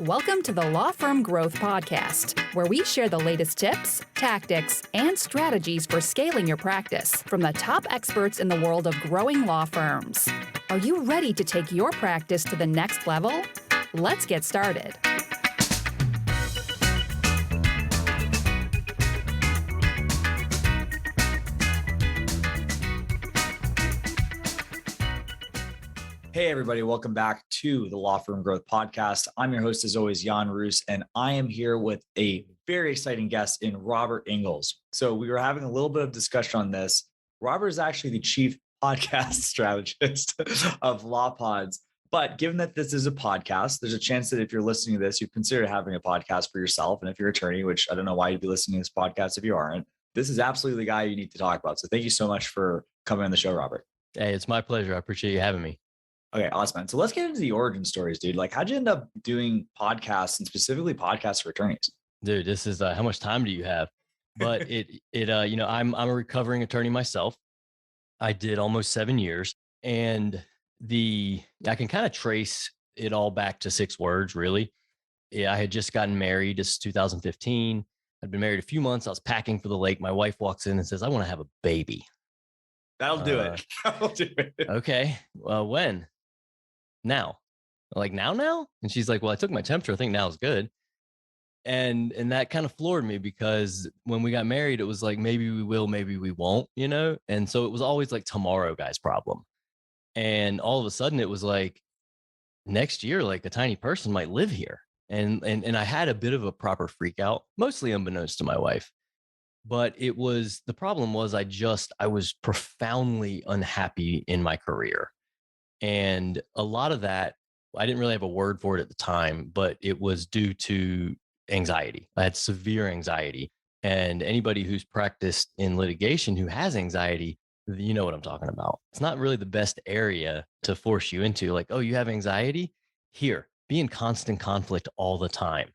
Welcome to the Law Firm Growth Podcast, where we share the latest tips, tactics, and strategies for scaling your practice from the top experts in the world of growing law firms. Are you ready to take your practice to the next level? Let's get started. Hey, everybody. Welcome back to the Law Firm Growth Podcast. I'm your host, as always, Jan Roos, and I am here with a very exciting guest in Robert Ingalls. So we were having a little bit of discussion on this. Robert is actually the chief podcast strategist of Law Pods. But given that this is a podcast, there's a chance that if you're listening to this, you consider having a podcast for yourself. And if you're an attorney, which I don't know why you'd be listening to this podcast if you aren't, this is absolutely the guy you need to talk about. So thank you so much for coming on the show, Robert. Hey, it's my pleasure. I appreciate you having me. Okay, awesome, man. So let's get into the origin stories, dude. Like, how'd you end up doing podcasts and specifically podcasts for attorneys? Dude, this is how much time do you have? But I'm a recovering attorney myself. I did almost 7 years, and I can kind of trace it all back to 6 words, really. Yeah, I had just gotten married. It's 2015. I'd been married a few months. I was packing for the lake. My wife walks in and says, "I want to have a baby." That'll do it. That'll do it. Okay. Well, when? Now. I'm like, now? And she's like, "Well, I took my temperature. I think now is good." And that kind of floored me, because when we got married, it was like, maybe we will, maybe we won't,? And so it was always like tomorrow guy's problem. And all of a sudden it was like, next year, like a tiny person might live here. And I had a bit of a proper freak out, mostly unbeknownst to my wife. But the problem was I was profoundly unhappy in my career. And a lot of that, I didn't really have a word for it at the time, but it was due to anxiety. I had severe anxiety. And anybody who's practiced in litigation who has anxiety, you know what I'm talking about. It's not really the best area to force you into, like, "Oh, you have anxiety? Here, be in constant conflict all the time."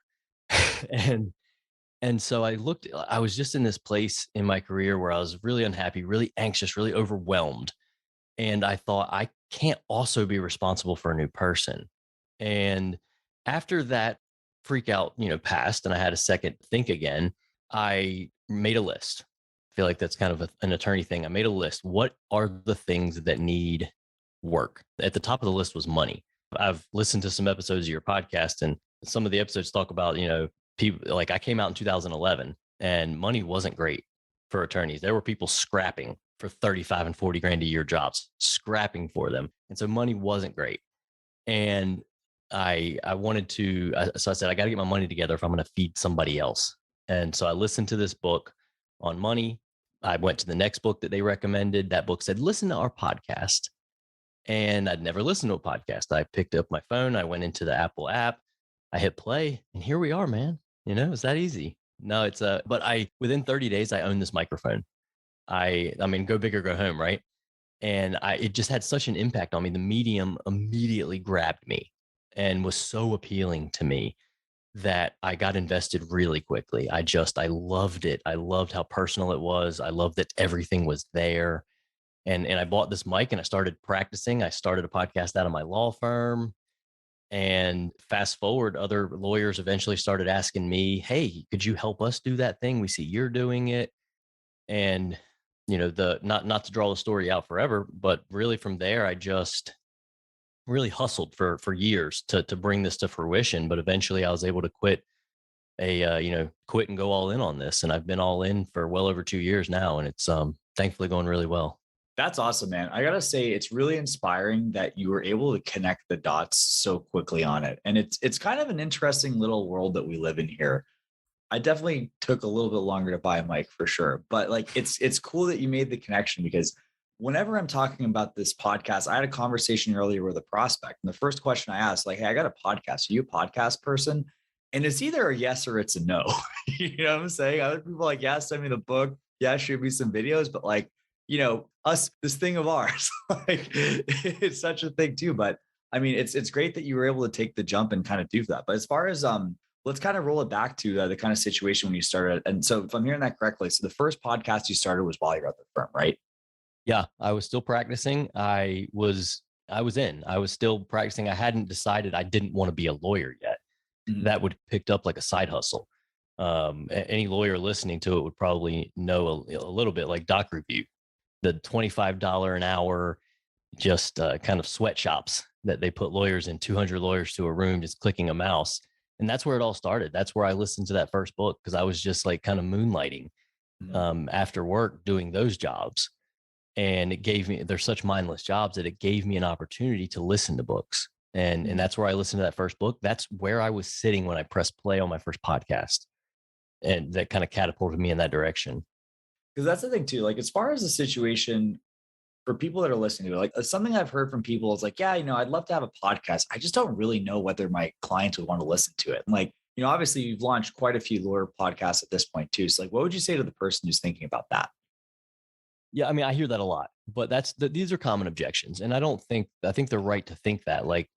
And so I was just in this place in my career where I was really unhappy, really anxious, really overwhelmed. And I thought, I can't also be responsible for a new person. And after that freak out, passed, and I had a second think again, I made a list. I feel like that's kind of an attorney thing. I made a list. What are the things that need work? At the top of the list was money. I've listened to some episodes of your podcast, and some of the episodes talk about, people, like, I came out in 2011 and money wasn't great for attorneys. There were people scrapping for 35 and 40 grand a year jobs, scrapping for them. And so money wasn't great. And I wanted to, so I said, I got to get my money together if I'm going to feed somebody else. And so I listened to this book on money. I went to the next book that they recommended. That book said, "Listen to our podcast." And I'd never listened to a podcast. I picked up my phone. I went into the Apple app. I hit play, and here we are, man. It's that easy. No, but within 30 days, I owned this microphone. I mean, go big or go home, right? And it just had such an impact on me. The medium immediately grabbed me and was so appealing to me that I got invested really quickly. I loved it. I loved how personal it was. I loved that everything was there. And I bought this mic and I started practicing. I started a podcast out of my law firm. And fast forward, other lawyers eventually started asking me, "Hey, could you help us do that thing? We see you're doing it." And, not to draw the story out forever, but really from there, I just really hustled for years to bring this to fruition. But eventually I was able to quit and go all in on this. And I've been all in for well over 2 years now. And it's thankfully going really well. That's awesome, man. I got to say, it's really inspiring that you were able to connect the dots so quickly on it. And it's kind of an interesting little world that we live in here. I definitely took a little bit longer to buy a mic for sure, but like, it's cool that you made the connection, because whenever I'm talking about this podcast, I had a conversation earlier with a prospect. And the first question I asked, like, "Hey, I got a podcast. Are you a podcast person?" And it's either a yes or it's a no. You know what I'm saying? Other people are like, "Yeah, send me the book. Yeah, shoot me some videos." But like, us, this thing of ours, like, it's such a thing too. But I mean, it's great that you were able to take the jump and kind of do that. But as far as, let's kind of roll it back to the kind of situation when you started. And so if I'm hearing that correctly, so the first podcast you started was while you were at the firm, right? Yeah, I was still practicing. I was still practicing. I hadn't decided I didn't want to be a lawyer yet. that would picked up like a side hustle. Any lawyer listening to it would probably know a little bit like Doc Review, the $25 an hour, just kind of sweatshops that they put lawyers in, 200 lawyers to a room, just clicking a mouse. And that's where it all started. That's where I listened to that first book, because I was just like kind of moonlighting after work doing those jobs. And it gave me, they're such mindless jobs that it gave me an opportunity to listen to books. And that's where I listened to that first book. That's where I was sitting when I pressed play on my first podcast. And that kind of catapulted me in that direction. Because that's the thing too. Like, as far as the situation for people that are listening to it, like something I've heard from people is like, yeah, I'd love to have a podcast. I just don't really know whether my clients would want to listen to it. And like, obviously you've launched quite a few lawyer podcasts at this point too. So like, what would you say to the person who's thinking about that? Yeah, I mean, I hear that a lot, but these are common objections. And I think they're right to think that, like,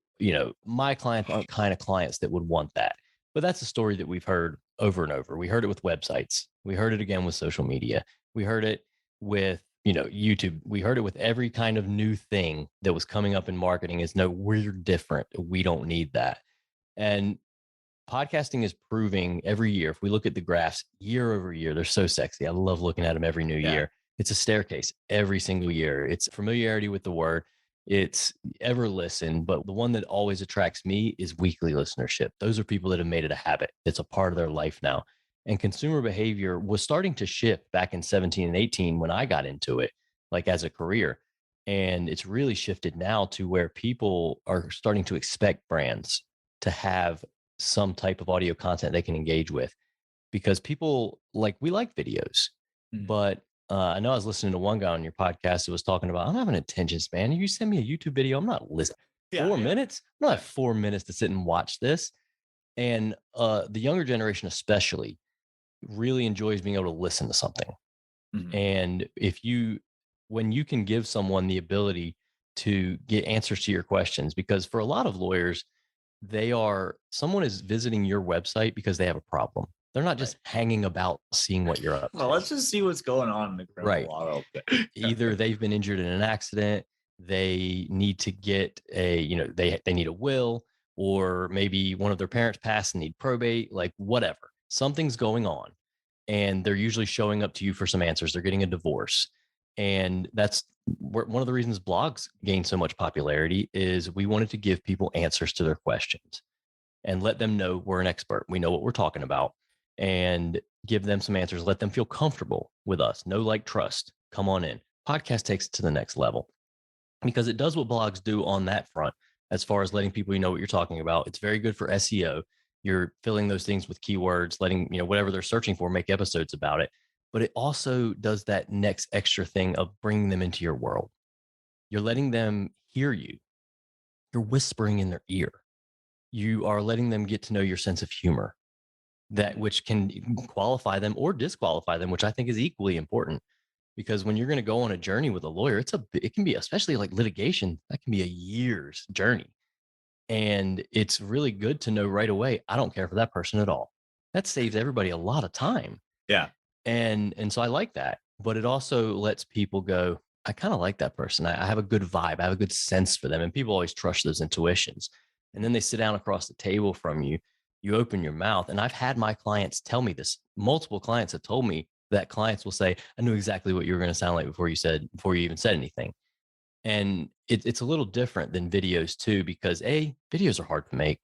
my clients aren't kind of clients that would want that. But that's a story that we've heard over and over. We heard it with websites. We heard it again with social media. We heard it with, YouTube. We heard it with every kind of new thing that was coming up in marketing is, no, we're different. We don't need that. And podcasting is proving every year. If we look at the graphs year over year, they're so sexy. I love looking at them every new year. It's a staircase every single year. It's familiarity with the word. It's ever listen, but the one that always attracts me is weekly listenership. Those are people that have made it a habit. It's a part of their life now. And consumer behavior was starting to shift back in 17 and 18 when I got into it, like as a career. And it's really shifted now to where people are starting to expect brands to have some type of audio content they can engage with, because people we like videos, but I know I was listening to one guy on your podcast that was talking about, I'm having an attention span. You send me a YouTube video, I'm not listening. 4 minutes? I'm not 4 minutes to sit and watch this. And the younger generation especially really enjoys being able to listen to something. And when you can give someone the ability to get answers to your questions, because for a lot of lawyers, someone is visiting your website because they have a problem. They're not just hanging about seeing what you're up to. Well, let's just see what's going on in the criminal law. Either they've been injured in an accident, they need to get they need a will, or maybe one of their parents passed and need probate, like whatever. Something's going on. And they're usually showing up to you for some answers. They're getting a divorce. And that's one of the reasons blogs gain so much popularity, is we wanted to give people answers to their questions and let them know we're an expert. We know what we're talking about, and give them some answers. Let them feel comfortable with us. Know, like, trust. Come on in. Podcast takes it to the next level, because it does what blogs do on that front, as far as letting people know what you're talking about. It's very good for SEO. You're filling those things with keywords, letting whatever they're searching for, make episodes about it. But it also does that next extra thing of bringing them into your world. You're letting them hear you. You're whispering in their ear. You are letting them get to know your sense of humor, that which can qualify them or disqualify them, which I think is equally important. Because when you're going to go on a journey with a lawyer, it can be, especially like litigation, that can be a year's journey. And it's really good to know right away, I don't care for that person at all. That saves everybody a lot of time. Yeah. And so I like that. But it also lets people go, I kind of like that person. I have a good vibe. I have a good sense for them. And people always trust those intuitions. And then they sit down across the table from you. You open your mouth. And I've had my clients tell me this. Multiple clients have told me that clients will say, I knew exactly what you were going to sound like before you even said anything. And it's a little different than videos too, because videos are hard to make.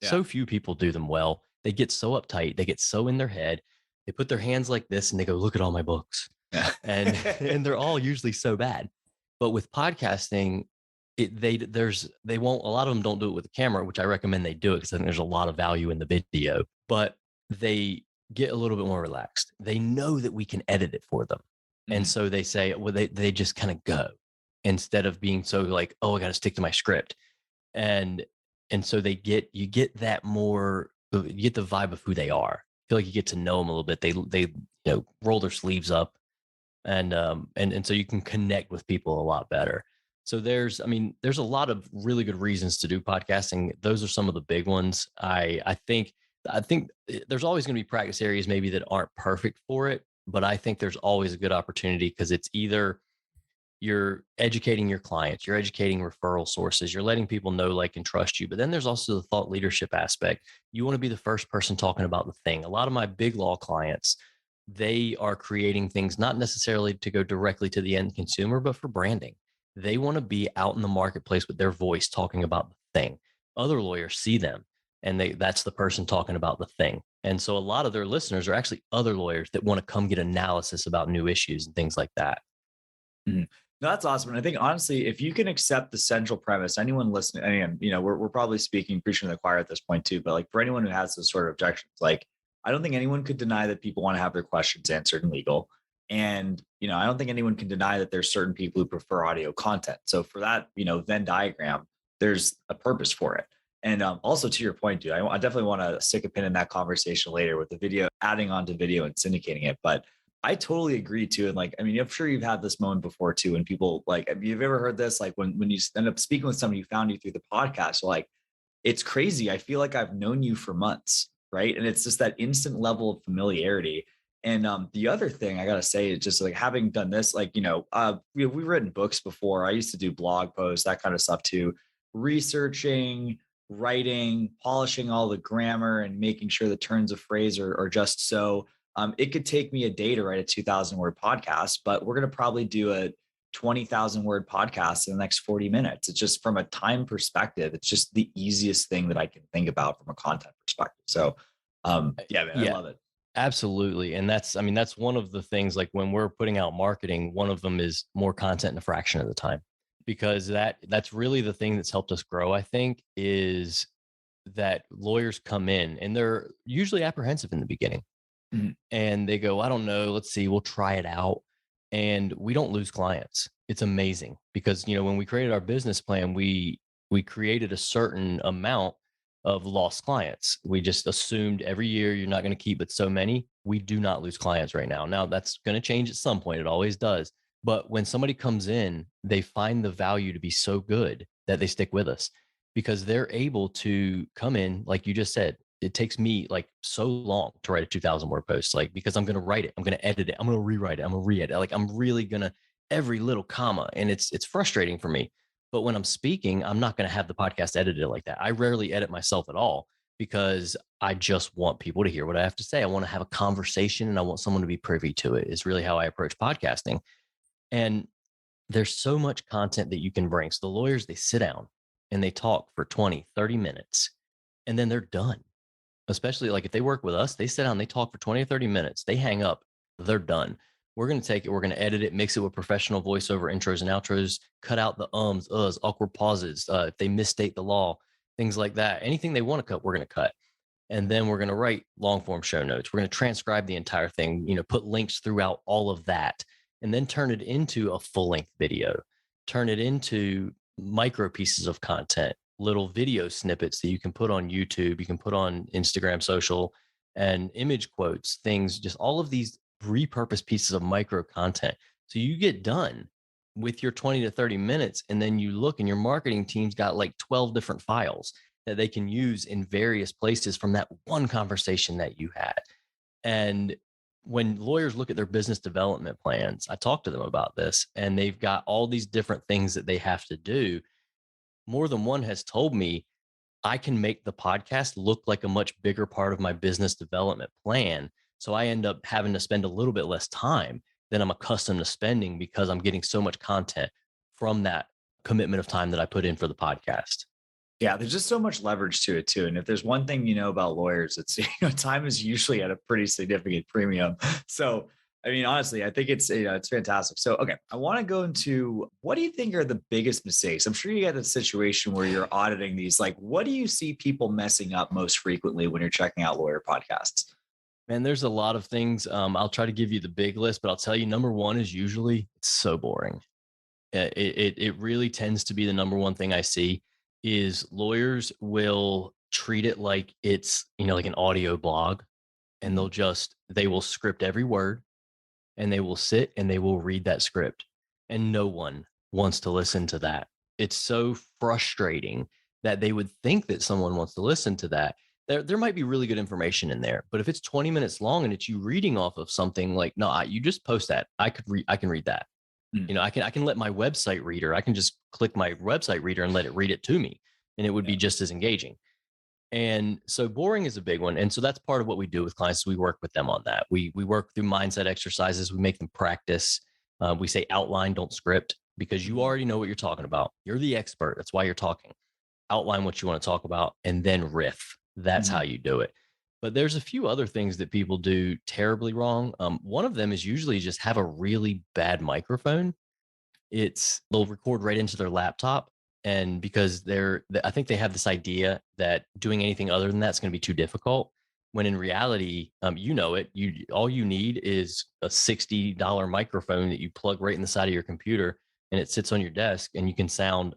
Yeah. So few people do them well. They get so uptight. They get so in their head. They put their hands like this and they go, look at all my books. Yeah. and they're all usually so bad. But with podcasting, a lot of them don't do it with the camera, which I recommend they do it, because I think there's a lot of value in the video. But they get a little bit more relaxed. They know that we can edit it for them. Mm-hmm. And so they say, well, they just kind of go, instead of being so like, oh, I got to stick to my script. And so you get that more, you get the vibe of who they are. I feel like you get to know them a little bit. They roll their sleeves up, and so you can connect with people a lot better. So there's a lot of really good reasons to do podcasting. Those are some of the big ones. I think there's always going to be practice areas maybe that aren't perfect for it, but I think there's always a good opportunity, because it's either you're educating your clients, you're educating referral sources, you're letting people know, like, and trust you. But then there's also the thought leadership aspect. You want to be the first person talking about the thing. A lot of my big law clients, they are creating things not necessarily to go directly to the end consumer, but for branding. They want to be out in the marketplace with their voice talking about the thing. Other lawyers see them and that's the person talking about the thing. And so a lot of their listeners are actually other lawyers that want to come get analysis about new issues and things like that. Mhm. No, that's awesome. And I think honestly, if you can accept the central premise, anyone listening, and we're probably speaking, preaching to the choir at this point too, but like for anyone who has those sort of objections, like I don't think anyone could deny that people want to have their questions answered in legal. And, I don't think anyone can deny that there's certain people who prefer audio content. So for that, Venn diagram, there's a purpose for it. And also to your point, dude, I definitely want to stick a pin in that conversation later with the video, adding on to video and syndicating it. But I totally agree too. And like, I mean, I'm sure you've had this moment before too, when people like, have you ever heard this? Like when you end up speaking with somebody who found you through the podcast, like, it's crazy. I feel like I've known you for months, right? And it's just that instant level of familiarity. And the other thing I gotta say is just like having done this, like, we've written books before. I used to do blog posts, that kind of stuff too, researching, writing, polishing all the grammar and making sure the turns of phrase are just so. It could take me a day to write a 2,000 word podcast, but we're going to probably do a 20,000 word podcast in the next 40 minutes. It's just from a time perspective, it's just the easiest thing that I can think about from a content perspective. So yeah, man, I love it. Absolutely. And that's one of the things, like when we're putting out marketing, one of them is more content in a fraction of the time, because that's really the thing that's helped us grow, I think, is that lawyers come in and they're usually apprehensive in the beginning. Mhm. And they go, I don't know, let's see, we'll try it out. And we don't lose clients. It's amazing because, when we created our business plan, we created a certain amount of lost clients. We just assumed every year you're not going to keep but so many. We do not lose clients right now. Now that's going to change at some point. It always does. But when somebody comes in, they find the value to be so good that they stick with us because they're able to come in, like you just said. It takes me like so long to write a 2,000 word post, like, because I'm going to write it, I'm going to edit it, I'm going to rewrite it, I'm going to re-edit it. Like, I'm really going to every little comma. And it's frustrating for me. But when I'm speaking, I'm not going to have the podcast edited like that. I rarely edit myself at all because I just want people to hear what I have to say. I want to have a conversation and I want someone to be privy to it, is really how I approach podcasting. And there's so much content that you can bring. So the lawyers, they sit down and they talk for 20, 30 minutes and then they're done. Especially like if they work with us, they sit down, they talk for 20 or 30 minutes, they hang up, they're done. We're going to take it, we're going to edit it, mix it with professional voiceover intros and outros, cut out the ums, uhs, awkward pauses, if they misstate the law, things like that. Anything they want to cut, we're going to cut. And then we're going to write long form show notes. We're going to transcribe the entire thing, put links throughout all of that, and then turn it into a full length video, turn it into micro pieces of content, little video snippets that you can put on YouTube, you can put on Instagram, social, and image quotes, things, just all of these repurposed pieces of micro content. So you get done with your 20 to 30 minutes, and then you look and your marketing team's got like 12 different files that they can use in various places from that one conversation that you had. And when lawyers look at their business development plans, I talk to them about this, and they've got all these different things that they have to do. More than one has told me, I can make the podcast look like a much bigger part of my business development plan. So I end up having to spend a little bit less time than I'm accustomed to spending because I'm getting so much content from that commitment of time that I put in for the podcast. Yeah, there's just so much leverage to it too. And if there's one thing about lawyers, it's time is usually at a pretty significant premium. So I mean, honestly, I think it's fantastic. So okay, I want to go into, what do you think are the biggest mistakes? I'm sure you had a situation where you're auditing these. Like, what do you see people messing up most frequently when you're checking out lawyer podcasts? Man, there's a lot of things. I'll try to give you the big list, but I'll tell you, number one is usually it's so boring. It really tends to be the number one thing I see is lawyers will treat it like it's, like an audio blog, and they will script every word, and they will sit and they will read that script, and no one wants to listen to that. It's so frustrating that they would think that someone wants to listen to that. There might be really good information in there, but if it's 20 minutes long and it's you reading off of something, like, no, you just post that. I can read that. Mm. I can let my website reader, I can just click my website reader and let it read it to me, and it would be just as engaging. And so boring is a big one. And so that's part of what we do with clients. We work with them on that. We work through mindset exercises. We make them practice. We say outline, don't script, because you already know what you're talking about. You're the expert. That's why you're talking. Outline what you want to talk about and then riff. That's how you do it. But there's a few other things that people do terribly wrong. One of them is usually just have a really bad microphone. They'll record right into their laptop. And because I think they have this idea that doing anything other than that's going to be too difficult. When in reality, all you need is a $60 microphone that you plug right in the side of your computer, and it sits on your desk, and you can sound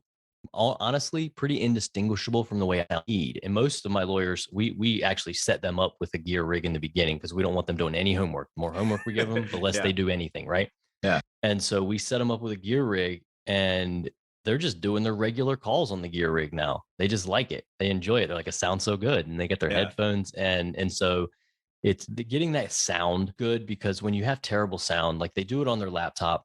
honestly pretty indistinguishable from the way I read. And most of my lawyers, we actually set them up with a gear rig in the beginning because we don't want them doing any homework. The more homework we give them, the less they do anything, right? Yeah. And so we set them up with a gear rig, and they're just doing their regular calls on the gear rig now. They just like it. They enjoy it. They're like, it sounds so good. And they get their headphones. And so it's getting that sound good, because when you have terrible sound, like they do it on their laptop,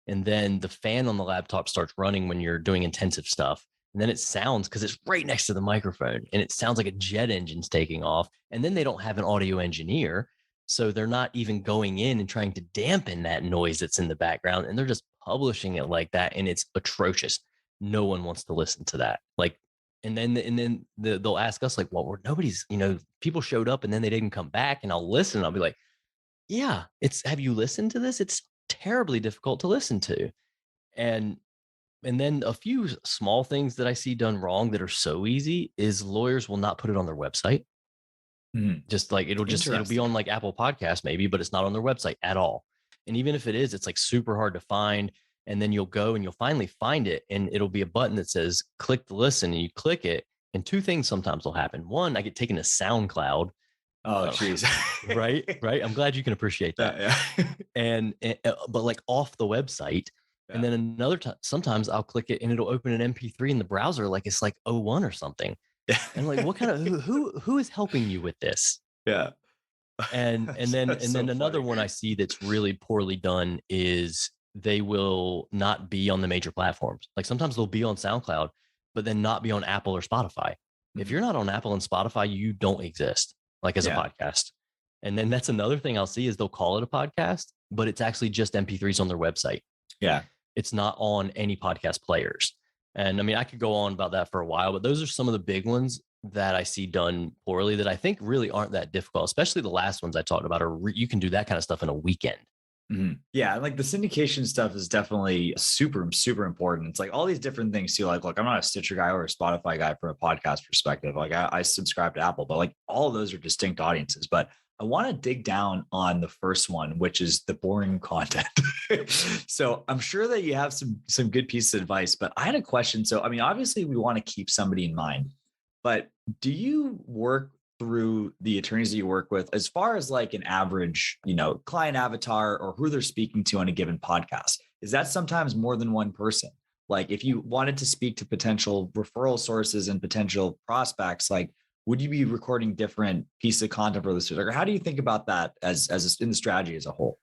and then the fan on the laptop starts running when you're doing intensive stuff. And then it sounds, because it's right next to the microphone, and it sounds like a jet engine's taking off. And then they don't have an audio engineer. So they're not even going in and trying to dampen that noise that's in the background. And they're just publishing it like that. And it's atrocious. No one wants to listen to that. Like, and then they'll ask us like, well, nobody's, people showed up and then they didn't come back. And I'll listen. And I'll be like, yeah, have you listened to this? It's terribly difficult to listen to. And then a few small things that I see done wrong that are so easy is lawyers will not put it on their website. Just like it'll be on like Apple Podcasts maybe, but it's not on their website at all. And even if it is, it's like super hard to find. And then you'll go and you'll finally find it, and it'll be a button that says click to listen, and you click it, and two things sometimes will happen. One, I get taken to SoundCloud. Oh, geez. Right. I'm glad you can appreciate that. Yeah. But like off the website. Yeah. And then another time, sometimes I'll click it and it'll open an MP3 in the browser, like it's like 01 or something. And I'm like, what kind of who is helping you with this? Yeah. And then another one I see that's really poorly done is they will not be on the major platforms. Like sometimes they'll be on SoundCloud, but then not be on Apple or Spotify. If you're not on Apple and Spotify, you don't exist, like as a podcast. And then that's another thing I'll see is they'll call it a podcast, but it's actually just MP3s on their website. Yeah. It's not on any podcast players. And I mean, I could go on about that for a while, but those are some of the big ones that I see done poorly that I think really aren't that difficult, especially the last ones I talked about. You can do that kind of stuff in a weekend. Yeah, like the syndication stuff is definitely super, super important. It's like all these different things too. Like, look, I'm not a Stitcher guy or a Spotify guy from a podcast perspective. Like I subscribe to Apple, but like all of those are distinct audiences. But I want to dig down on the first one, which is the boring content. So I'm sure that you have some good pieces of advice, but I had a question. So, I mean, obviously we want to keep somebody in mind, but do you work through the attorneys that you work with as far as like an average, client avatar or who they're speaking to on a given podcast? Is that sometimes more than one person? Like if you wanted to speak to potential referral sources and potential prospects, like would you be recording different pieces of content for this? Or how do you think about that as in the strategy as a whole?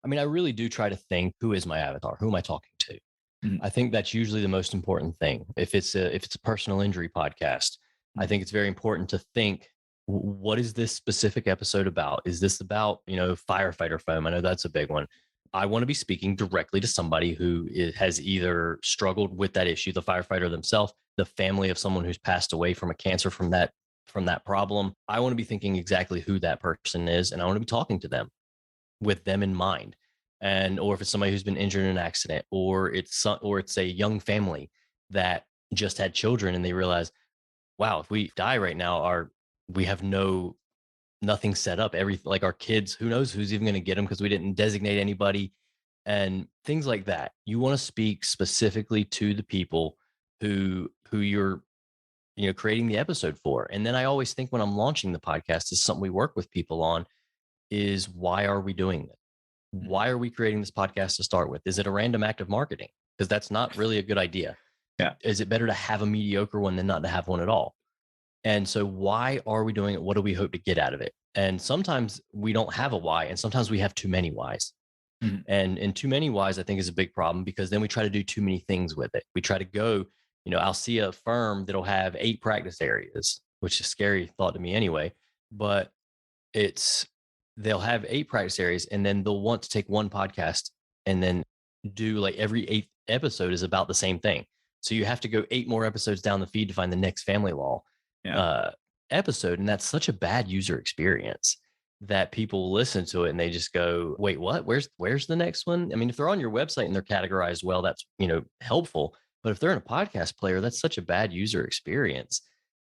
I mean, I really do try to think, who is my avatar? Who am I talking to? I think that's usually the most important thing. If it's a personal injury podcast, I think it's very important to think, what is this specific episode about? Is this about, firefighter foam? I know that's a big one. I want to be speaking directly to somebody who has either struggled with that issue, the firefighter themselves, the family of someone who's passed away from a cancer from that problem. I want to be thinking exactly who that person is, and I want to be talking to them with them in mind. Or if it's somebody who's been injured in an accident, or it's a young family that just had children and they realize, wow, if we die right now, we have nothing set up. Like our kids, who knows who's even going to get them because we didn't designate anybody, and things like that. You want to speak specifically to the people who you're creating the episode for. And then I always think when I'm launching the podcast, is something we work with people on, is why are we doing it? Why are we creating this podcast to start with? Is it a random act of marketing? Because that's not really a good idea. Yeah. Is it better to have a mediocre one than not to have one at all? And so why are we doing it? What do we hope to get out of it? And sometimes we don't have a why, and sometimes we have too many whys. Mhm. And too many whys, I think, is a big problem, because then we try to do too many things with it. We try to go, I'll see a firm that'll have 8 practice areas, which is a scary thought to me anyway, but it's they'll have 8 practice areas, and then they'll want to take one podcast and then do like every 8th episode is about the same thing. So you have to go 8 more episodes down the feed to find the next family law Yeah. episode. And that's such a bad user experience that people listen to it and they just go, wait, what? Where's the next one? I mean, if they're on your website and they're categorized well, that's, helpful. But if they're in a podcast player, that's such a bad user experience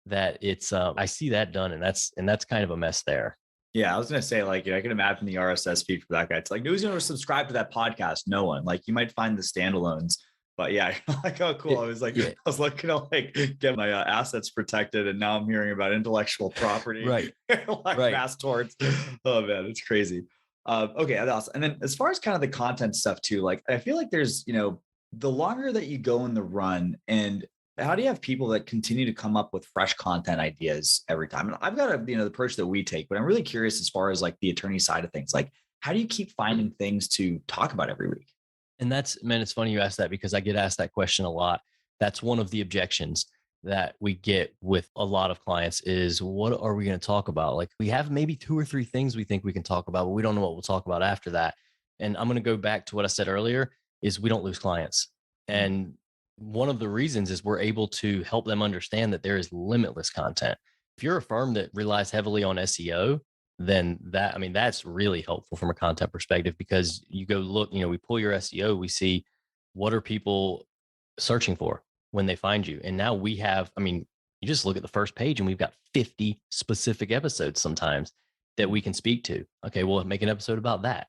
that it's, I see that done. And that's kind of a mess there. Yeah, I was gonna say, like, I can imagine the RSS feed for that guy. It's like, who's gonna subscribe to that podcast? No one. Like, you might find the standalones, but yeah, like, oh, cool. I was like, Yeah. I was looking to like get my assets protected, and now I'm hearing about intellectual property, Right. like Right. mass torts. Oh man, it's crazy. Okay, that's awesome. And then as far as kind of the content stuff too, like, I feel like there's, the longer that you go in the run, and how do you have people that continue to come up with fresh content ideas every time? And I've got the approach that we take, but I'm really curious as far as like the attorney side of things. Like, how do you keep finding things to talk about every week? And man, it's funny you asked that, because I get asked that question a lot. That's one of the objections that we get with a lot of clients is, what are we going to talk about? Like, we have maybe 2 or 3 things we think we can talk about, but we don't know what we'll talk about after that. And I'm going to go back to what I said earlier, is we don't lose clients. And one of the reasons is we're able to help them understand that there is limitless content. If you're a firm that relies heavily on SEO, then that's really helpful from a content perspective, because you go look, we pull your SEO, we see what are people searching for when they find you. And now we have, you just look at the first page and we've got 50 specific episodes sometimes that we can speak to. Okay, we'll make an episode about that.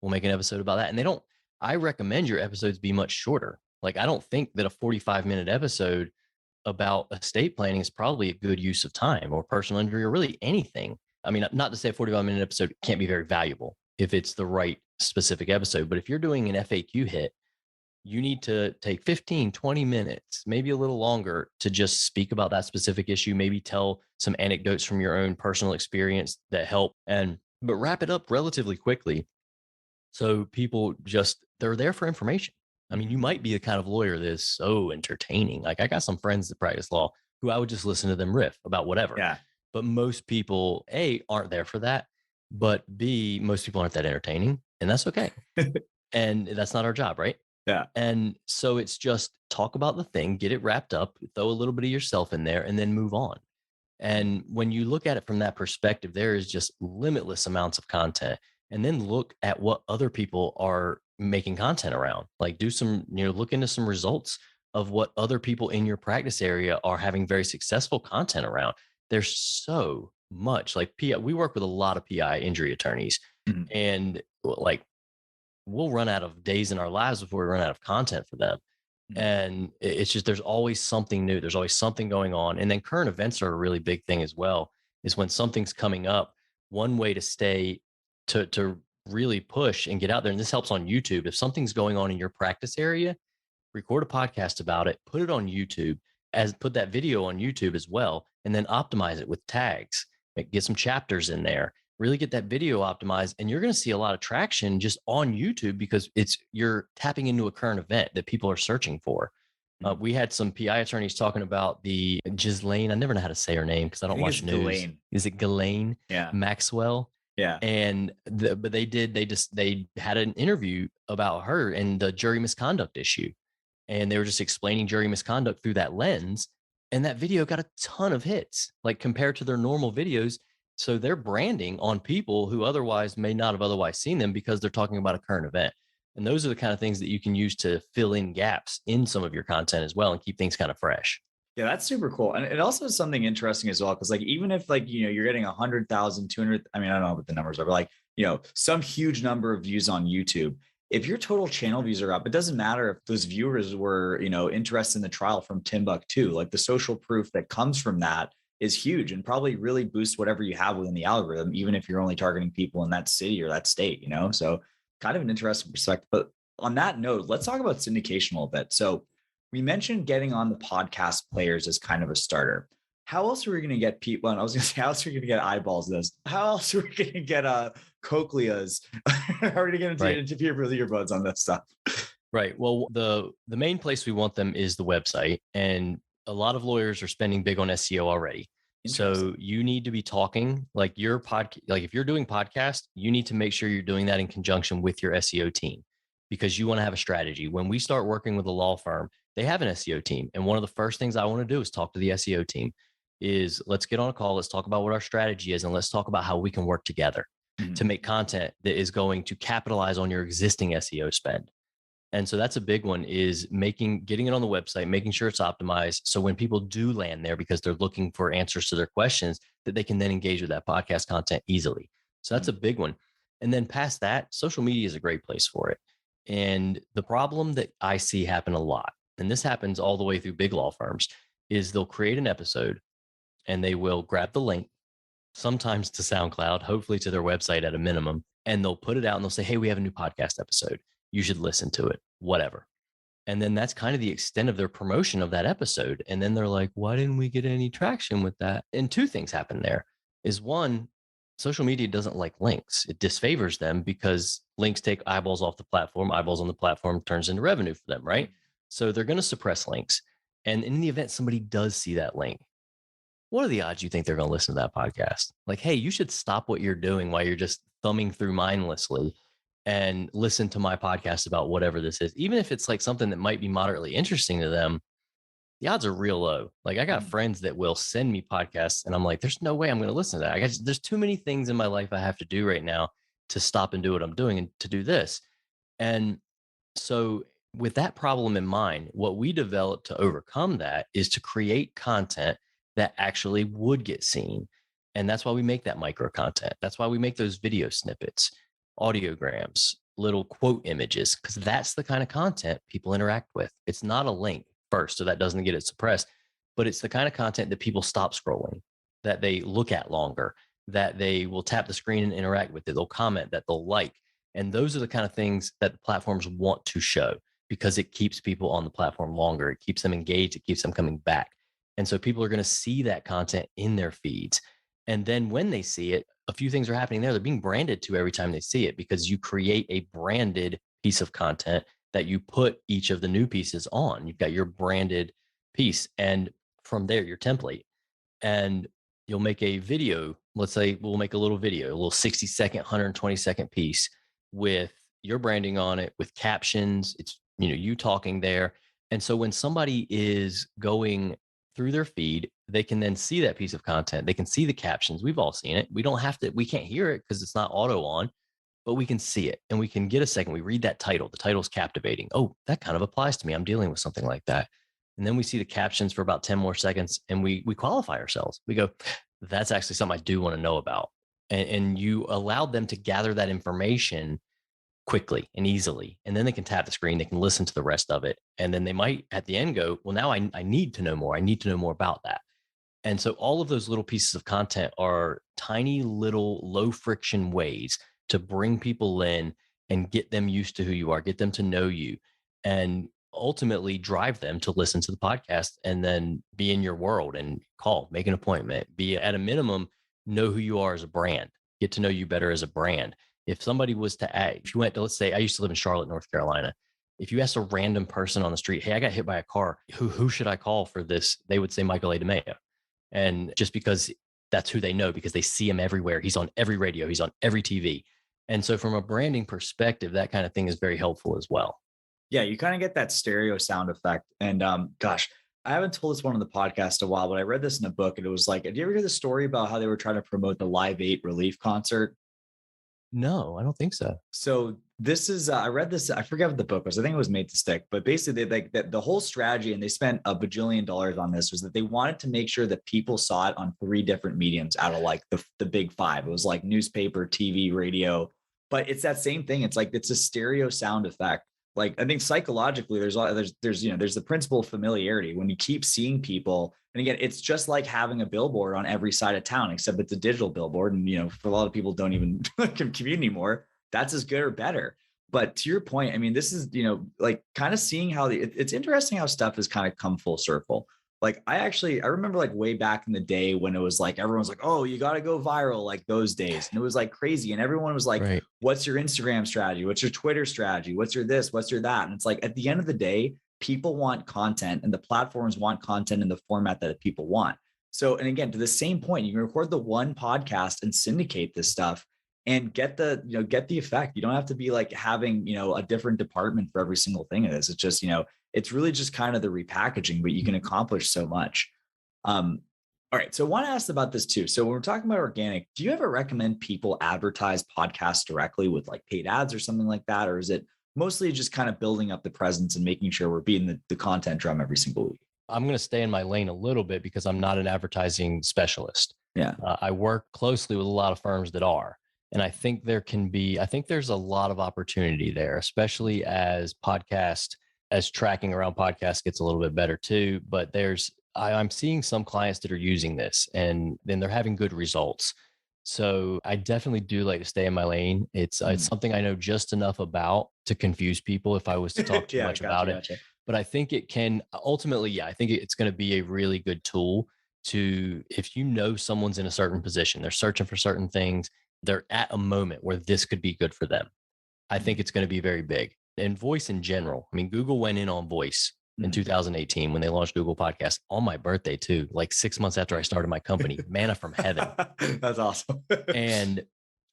We'll make an episode about that. And I recommend your episodes be much shorter. Like, I don't think that a 45-minute episode about estate planning is probably a good use of time, or personal injury, or really anything. I mean, not to say a 45-minute episode can't be very valuable if it's the right specific episode, but if you're doing an FAQ hit, you need to take 15, 20 minutes, maybe a little longer, to just speak about that specific issue, maybe tell some anecdotes from your own personal experience that help, but wrap it up relatively quickly. So people they're there for information. I mean, you might be the kind of lawyer that is so entertaining. Like, I got some friends that practice law who I would just listen to them riff about whatever. Yeah. But most people, A, aren't there for that. But B, most people aren't that entertaining. And that's okay. And that's not our job, right? Yeah. And so it's just talk about the thing, get it wrapped up, throw a little bit of yourself in there, and then move on. And when you look at it from that perspective, there is just limitless amounts of content. And then look at what other people are making content around. Like, do some, look into some results of what other people in your practice area are having very successful content around. There's so much. Like, we work with a lot of PI injury attorneys, and like, we'll run out of days in our lives before we run out of content for them. And it's just, there's always something new. There's always something going on. And then current events are a really big thing as well, is when something's coming up, one way to stay to really push and get out there. And this helps on YouTube. If something's going on in your practice area, record a podcast about it, put it on YouTube, put that video on YouTube as well, and then optimize it with tags, get some chapters in there, really get that video optimized. And you're going to see a lot of traction just on YouTube, because you're tapping into a current event that people are searching for. We had some PI attorneys talking about the Ghislaine. I never know how to say her name because I don't watch news. Ghislaine. Is it Ghislaine? Yeah. Maxwell? Yeah. And but they had an interview about her and the jury misconduct issue. And they were just explaining jury misconduct through that lens. And that video got a ton of hits, like, compared to their normal videos. So they're branding on people who otherwise may not have otherwise seen them, because they're talking about a current event. And those are the kind of things that you can use to fill in gaps in some of your content as well, and keep things kind of fresh. Yeah, that's super cool. And it also is something interesting as well, because like, even if like, you're getting 100,000, 200, I mean, I don't know what the numbers are, but like, some huge number of views on YouTube, if your total channel views are up, it doesn't matter if those viewers were, interested in the trial from Timbuktu. Like, the social proof that comes from that is huge, and probably really boosts whatever you have within the algorithm, even if you're only targeting people in that city or that state, so kind of an interesting perspective. But on that note, let's talk about syndication a little bit. So we mentioned getting on the podcast players as kind of a starter. How else are we going to get people? And I was going to say, how else are we going to get eyeballs to this? How else are we going to get cochleas are going to Right. interfere with your earbuds on this stuff. Right. Well, the main place we want them is the website, and a lot of lawyers are spending big on SEO already. So you need to be talking like your like if you're doing podcast, you need to make sure you're doing that in conjunction with your SEO team, because you want to have a strategy. When we start working with a law firm, they have an SEO team, and one of the first things I want to do is talk to the SEO team. Is let's get on a call, let's talk about what our strategy is, and let's talk about how we can work together to make content that is going to capitalize on your existing SEO spend. And so that's a big one, is getting it on the website, making sure it's optimized. So when people do land there because they're looking for answers to their questions, that they can then engage with that podcast content easily. So that's a big one. And then past that, social media is a great place for it. And the problem that I see happen a lot, and this happens all the way through big law firms, is they'll create an episode and they will grab the link, sometimes to SoundCloud, hopefully to their website at a minimum, and they'll put it out and they'll say, hey, we have a new podcast episode. You should listen to it, whatever. And then that's kind of the extent of their promotion of that episode. And then they're like, why didn't we get any traction with that? And two things happen there is, one, social media doesn't like links. It disfavors them because links take eyeballs off the platform. Eyeballs on the platform turns into revenue for them, right? So they're going to suppress links. And in the event somebody does see that link, what are the odds you think they're going to listen to that podcast? Like, hey, you should stop what you're doing while you're just thumbing through mindlessly and listen to my podcast about whatever this is. Even if it's like something that might be moderately interesting to them, the odds are real low. Like I got friends that will send me podcasts and I'm like, there's no way I'm going to listen to that. There's too many things in my life I have to do right now to stop and do what I'm doing and to do this. And so with that problem in mind, what we developed to overcome that is to create content that actually would get seen. And that's why we make that micro content. That's why we make those video snippets, audiograms, little quote images, because that's the kind of content people interact with. It's not a link first, so that doesn't get it suppressed, but it's the kind of content that people stop scrolling, that they look at longer, that they will tap the screen and interact with it. They'll comment, that they'll like. And those are the kind of things that the platforms want to show, because it keeps people on the platform longer. It keeps them engaged. It keeps them coming back. And so people are going to see that content in their feeds. And then when they see it, a few things are happening there. They're being branded to every time they see it, because you create a branded piece of content that you put each of the new pieces on. You've got your branded piece, and from there, your template. And you'll make a video. Let's say we'll make a little video, a little 60-second, 120-second piece with your branding on it, with captions. It's, you talking there. And so when somebody is going through their feed, they can then see that piece of content. They can see the captions. We've all seen it. We can't hear it because it's not auto on, but we can see it and we can get a second. We read that title. The title's captivating. Oh, that kind of applies to me. I'm dealing with something like that. And then we see the captions for about 10 more seconds and we qualify ourselves. We go, that's actually something I do want to know about. And you allowed them to gather that information quickly and easily. And then they can tap the screen, they can listen to the rest of it. And then they might at the end go, well, now I need to know more. I need to know more about that. And so all of those little pieces of content are tiny little low friction ways to bring people in and get them used to who you are, get them to know you, and ultimately drive them to listen to the podcast and then be in your world and call, make an appointment, be at a minimum, know who you are as a brand, get to know you better as a brand. If somebody was to add, if you went to, let's say, I used to live in Charlotte, North Carolina. If you asked a random person on the street, hey, I got hit by a car, who should I call for this? They would say Michael A. DeMeo. And just because that's who they know, because they see him everywhere. He's on every radio, he's on every TV. And so from a branding perspective, that kind of thing is very helpful as well. Yeah, you kind of get that stereo sound effect. And gosh, I haven't told this one on the podcast a while, but I read this in a book and it was like, did you ever hear the story about how they were trying to promote the Live 8 relief concert? No, I don't think so. So this is, I read this, I forget what the book was. I think it was Made to Stick, but basically they like that the whole strategy, and they spent $1 bajillion on this, was that they wanted to make sure that people saw it on 3 different mediums out of like the big 5. It was like newspaper, TV, radio, but it's that same thing. It's like, it's a stereo sound effect. Like, I think psychologically there's the principle of familiarity. When you keep seeing people, and again, it's just like having a billboard on every side of town, except it's a digital billboard. And, for a lot of people don't even commute anymore. That's as good or better. But to your point, I mean, this is, like kind of seeing how it's interesting how stuff has kind of come full circle. Like I remember like way back in the day when it was like, everyone's like, oh, you got to go viral, like those days. And it was like crazy. And everyone was like, Right. what's your Instagram strategy? What's your Twitter strategy? What's your this? What's your that? And it's like, at the end of the day, people want content and the platforms want content in the format that people want. So, and again, to the same point, you can record the one podcast and syndicate this stuff and get the, get the effect. You don't have to be like having, a different department for every single thing of this. It's just, it's really just kind of the repackaging, but you can accomplish so much. All right. So I want to ask about this too. So when we're talking about organic, do you ever recommend people advertise podcasts directly with like paid ads or something like that? Or is it mostly just kind of building up the presence and making sure we're beating the content drum every single week? I'm going to stay in my lane a little bit because I'm not an advertising specialist. Yeah. I work closely with a lot of firms that are. And I think there's a lot of opportunity there, especially as tracking around podcasts gets a little bit better too. But I'm seeing some clients that are using this and then they're having good results. So I definitely do like to stay in my lane. It's something I know just enough about to confuse people if I was to talk too much about it. But I think it can ultimately, I think it's going to be a really good tool if you know someone's in a certain position, they're searching for certain things, they're at a moment where this could be good for them. I think it's going to be very big. And voice in general. I mean, Google went in on voice in 2018 when they launched Google Podcasts on my birthday too, like 6 months after I started my company, manna from heaven. That's awesome.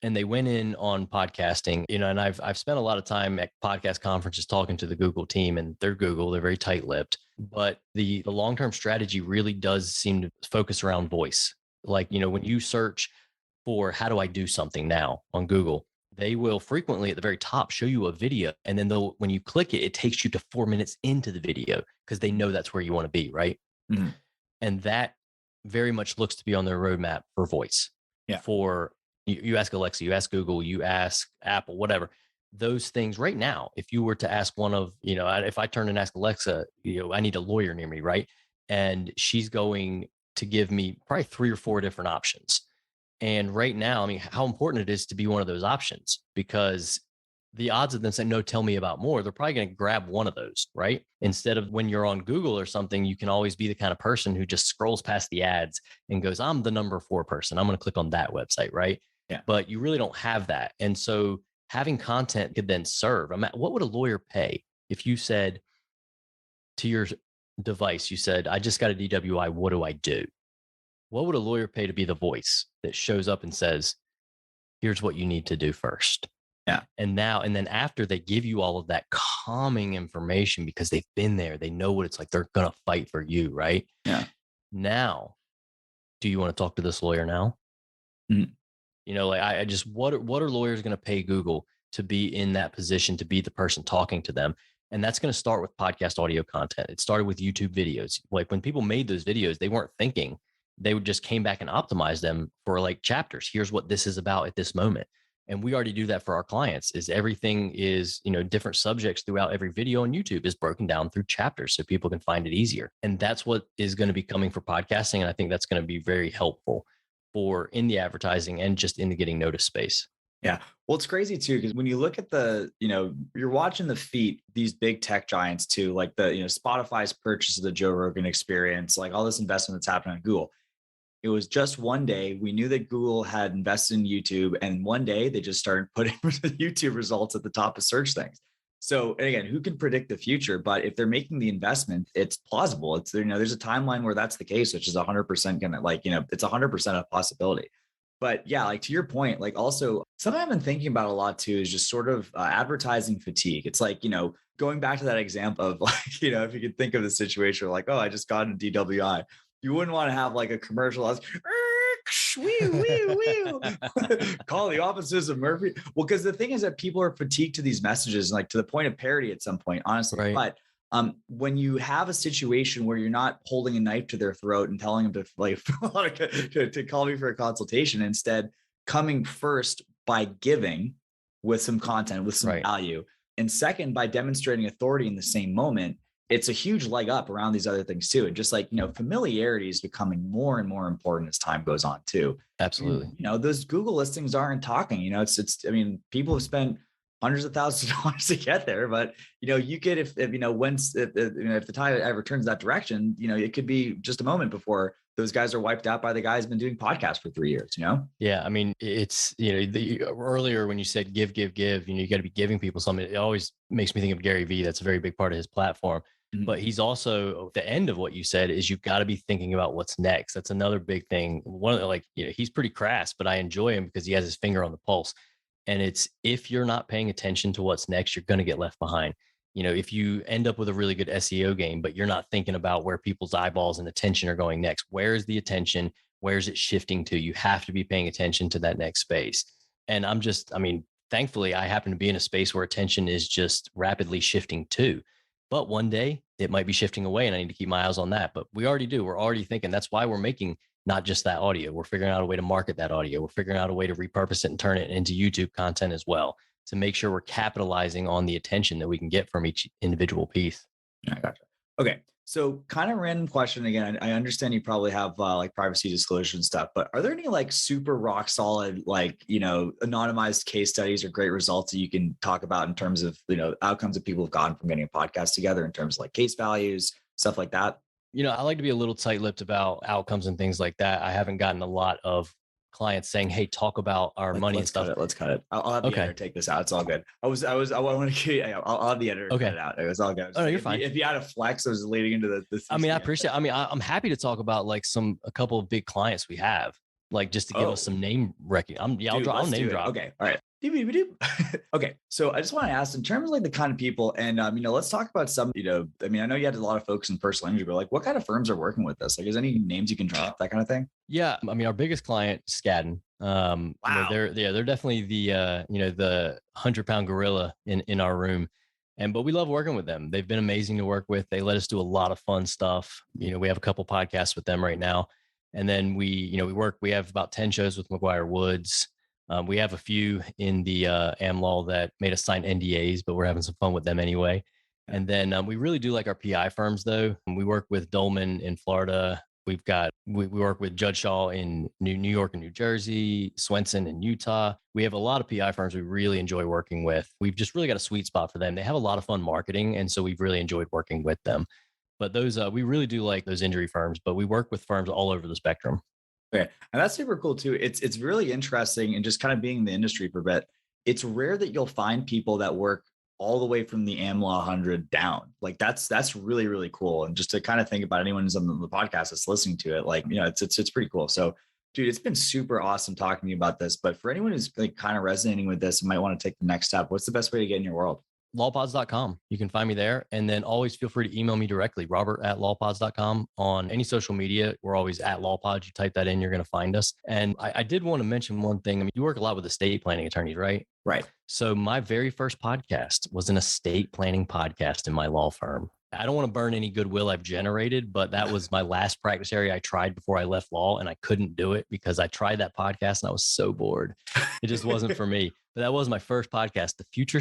and they went in on podcasting, and I've spent a lot of time at podcast conferences talking to the Google team, and they're very tight-lipped, but the long-term strategy really does seem to focus around voice. Like, when you search for how do I do something now on Google, they will frequently at the very top show you a video. And then when you click it, it takes you to 4 minutes into the video because they know that's where you want to be. Right. Mm-hmm. And that very much looks to be on their roadmap for voice. Yeah. For you ask Alexa, you ask Google, you ask Apple, whatever, those things right now, if you were to ask one of, if I turn and ask Alexa, I need a lawyer near me. Right. And she's going to give me probably 3 or 4 different options. And right now, I mean, how important it is to be one of those options, because the odds of them saying, no, tell me about more, they're probably going to grab one of those, right? Instead of when you're on Google or something, you can always be the kind of person who just scrolls past the ads and goes, I'm the number 4 person. I'm going to click on that website, right? Yeah. But you really don't have that. And so having content could then serve. What would a lawyer pay if you said to your device, you said, I just got a DWI, what do I do? What would a lawyer pay to be the voice that shows up and says, here's what you need to do first? Yeah. And then after they give you all of that calming information because they've been there, they know what it's like, they're going to fight for you, right? Yeah. Now, do you want to talk to this lawyer now? Mm-hmm. Like I just, what are lawyers going to pay Google to be in that position, to be the person talking to them? And that's going to start with podcast audio content. It started with YouTube videos. Like when people made those videos, they weren't thinking. They would just came back and optimize them for like chapters. Here's what this is about at this moment. And we already do that for our clients. Is everything is, different subjects throughout every video on YouTube is broken down through chapters so people can find it easier. And that's what is going to be coming for podcasting. And I think that's going to be very helpful for in the advertising and just in the getting noticed space. Yeah. Well, it's crazy too, because when you look at you're watching the feet, these big tech giants too, like Spotify's purchase of the Joe Rogan Experience, like all this investment that's happening on Google. It was just one day we knew that Google had invested in YouTube, and one day they just started putting YouTube results at the top of search things. So, and again, who can predict the future? But if they're making the investment, it's plausible. It's there's a timeline where that's the case, which is 100% gonna it's 100% a possibility. But yeah, like to your point, like also something I've been thinking about a lot too is just sort of advertising fatigue. It's like, going back to that example of like, if you could think of the situation like, oh, I just got a DWI. You wouldn't want to have like a commercial that's call the offices of Murphy. Well, because the thing is that people are fatigued to these messages, like to the point of parody at some point, honestly. Right. But when you have a situation where you're not holding a knife to their throat and telling them to call me for a consultation, instead coming first by giving with some content, with some value, and second by demonstrating authority in the same moment, it's a huge leg up around these other things too. And just like, familiarity is becoming more and more important as time goes on too. Absolutely. And, those Google listings aren't talking, people have spent hundreds of thousands of dollars to get there. But, you could, if the tide ever turns that direction, it could be just a moment before those guys are wiped out by the guys who've been doing podcasts for 3 years, Yeah. I mean, it's, earlier when you said give, you got to be giving people something. It always makes me think of Gary Vee. That's a very big part of his platform. Mm-hmm. But he's also, the end of what you said is you've got to be thinking about what's next. That's another big thing. He's pretty crass, but I enjoy him because he has his finger on the pulse. And it's, if you're not paying attention to what's next, you're going to get left behind. If you end up with a really good SEO game, but you're not thinking about where people's eyeballs and attention are going next, where is the attention? Where is it shifting to? You have to be paying attention to that next space. And thankfully, I happen to be in a space where attention is just rapidly shifting to. But one day it might be shifting away and I need to keep my eyes on that. But we already do. We're already thinking. That's why we're making not just that audio. We're figuring out a way to market that audio. We're figuring out a way to repurpose it and turn it into YouTube content as well, to make sure we're capitalizing on the attention that we can get from each individual piece. I gotcha. Okay. So kind of random question again. I understand you probably have privacy disclosure and stuff, but are there any super rock solid, anonymized case studies or great results that you can talk about in terms of, outcomes that people have gotten from getting a podcast together in terms of case values, stuff like that? I like to be a little tight-lipped about outcomes and things like that. I haven't gotten a lot of clients saying, "Hey, talk about our money and stuff." Let's cut it. I'll have the editor take this out. It's all good. I want to. I'll have the editor cut it out. It was all good. Oh, no, you're fine. If you had a flex, I was leading into the. I appreciate. I'm happy to talk about a couple of big clients we have, just to give us some name recognition. I'll name drop. Okay, all right. Okay, so I just want to ask in terms of the kind of people, and let's talk about some. I know you had a lot of folks in personal injury, but what kind of firms are working with this? Is any names you can drop, that kind of thing? Yeah, our biggest client, Skadden. Wow. They're definitely the the 100-pound gorilla in our room, but we love working with them. They've been amazing to work with. They let us do a lot of fun stuff. We have a couple podcasts with them right now, and then we have about 10 shows with McGuire Woods. We have a few in the AmLaw that made us sign NDAs, but we're having some fun with them anyway. And then we really do like our PI firms, though. We work with Dolman in Florida. We work with Judge Shaw in New York and New Jersey, Swenson in Utah. We have a lot of PI firms we really enjoy working with. We've just really got a sweet spot for them. They have a lot of fun marketing, and so we've really enjoyed working with them. But those we really do like those injury firms, but we work with firms all over the spectrum. Okay. And that's super cool too. It's really interesting, and just kind of being in the industry for a bit, it's rare that you'll find people that work all the way from the AmLaw 100 down. That's really, really cool. And just to kind of think about anyone who's on the podcast that's listening to it, it's pretty cool. So dude, it's been super awesome talking to you about this, but for anyone who's kind of resonating with this and might want to take the next step, what's the best way to get in your world? lawpods.com. You can find me there. And then always feel free to email me directly, robert@lawpods.com. On any social media, we're always at lawpods. You type that in, you're going to find us. And I did want to mention one thing. You work a lot with estate planning attorneys, right? Right. So my very first podcast was an estate planning podcast in my law firm. I don't want to burn any goodwill I've generated, but that was my last practice area I tried before I left law, and I couldn't do it because I tried that podcast and I was so bored. It just wasn't for me. But that was my first podcast, the Future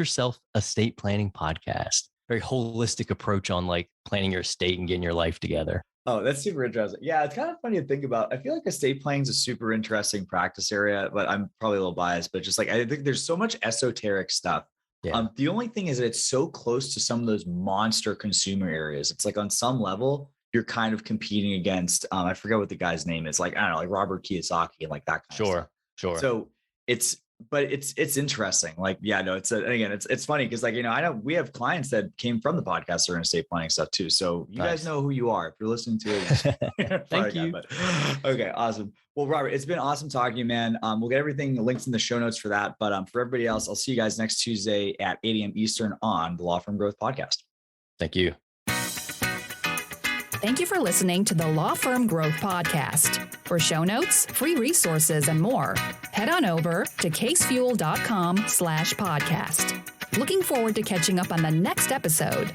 Self Estate Planning Podcast. Very holistic approach on planning your estate and getting your life together. Oh, that's super interesting. Yeah, it's kind of funny to think about. I feel like estate planning is a super interesting practice area, but I'm probably a little biased. But just I think there's so much esoteric stuff. Yeah. The only thing is that it's so close to some of those monster consumer areas. It's on some level, you're kind of competing against, I forget what the guy's name is. I don't know, Robert Kiyosaki and that kind of stuff. Sure. So it's interesting. It's funny because I know we have clients that came from the podcast or in estate planning stuff too. So you guys know who you are if you're listening to it. Thank you. Okay, awesome. Well, Robert, it's been awesome talking to you, man. We'll get everything links in the show notes for that. But for everybody else, I'll see you guys next Tuesday at 8 a.m. Eastern on the Law Firm Growth Podcast. Thank you. Thank you for listening to the Law Firm Growth Podcast. For show notes, free resources, and more, head on over to casefuel.com/podcast. Looking forward to catching up on the next episode.